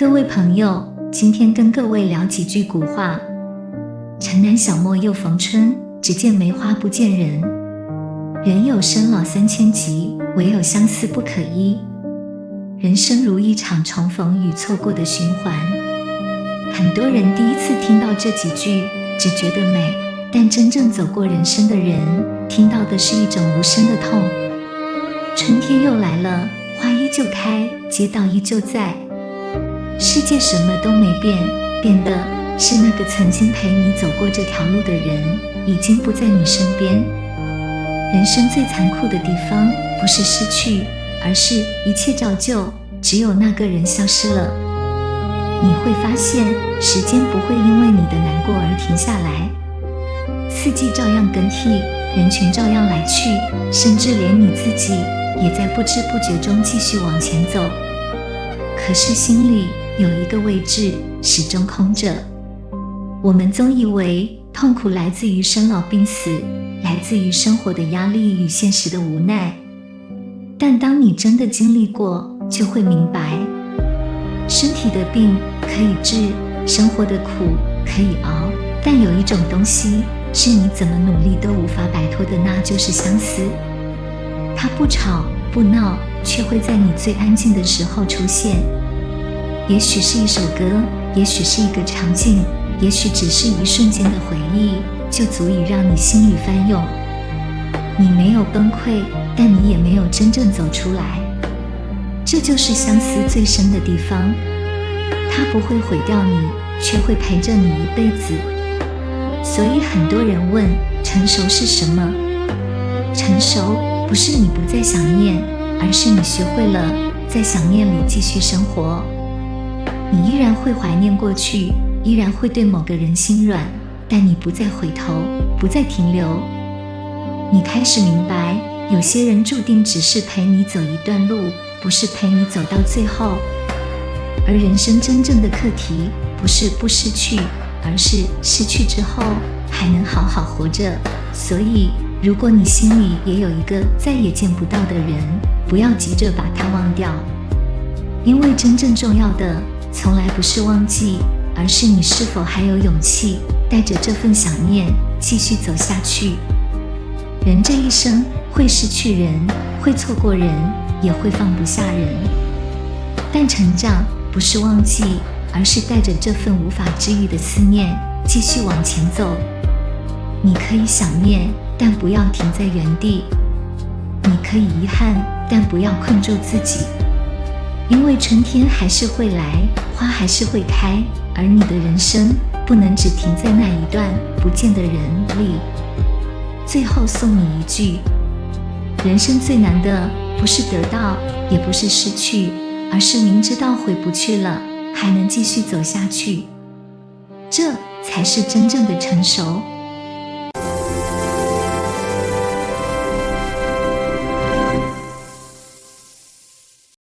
各位朋友，今天跟各位聊几句古话。城南小陌又逢春，只见梅花不见人。人有生老3000疾，唯有相思不可医。人生如一场重逢与错过的循环。很多人第一次听到这几句，只觉得美，但真正走过人生的人，听到的是一种无声的痛。春天又来了，花依旧开，街道依旧在。世界什么都没变，变的是那个曾经陪你走过这条路的人，已经不在你身边。人生最残酷的地方，不是失去，而是一切照旧，只有那个人消失了。你会发现，时间不会因为你的难过而停下来，四季照样更替，人群照样来去，甚至连你自己也在不知不觉中继续往前走。可是心里有一个位置始终空着。我们总以为痛苦来自于生老病死，来自于生活的压力与现实的无奈，但当你真的经历过，就会明白，身体的病可以治，生活的苦可以熬，但有一种东西是你怎么努力都无法摆脱的，那就是相思。它不吵不闹，却会在你最安静的时候出现。也许是一首歌，也许是一个场景，也许只是一瞬间的回忆，就足以让你心里翻涌。你没有崩溃，但你也没有真正走出来。这就是相思最深的地方。它不会毁掉你，却会陪着你一辈子。所以很多人问，成熟是什么？成熟不是你不再想念，而是你学会了在想念里继续生活。你依然会怀念过去，依然会对某个人心软，但你不再回头，不再停留。你开始明白，有些人注定只是陪你走一段路，不是陪你走到最后。而人生真正的课题，不是不失去，而是失去之后还能好好活着。所以如果你心里也有一个再也见不到的人，不要急着把他忘掉，因为真正重要的从来不是忘记，而是你是否还有勇气带着这份想念继续走下去。人这一生会失去人，会错过人，也会放不下人，但成长不是忘记，而是带着这份无法治愈的思念继续往前走。你可以想念，但不要停在原地。你可以遗憾，但不要困住自己。因为春天还是会来，花还是会开，而你的人生不能只停在那一段不见的人里。最后送你一句，人生最难的不是得到，也不是失去，而是明知道回不去了，还能继续走下去。这才是真正的成熟。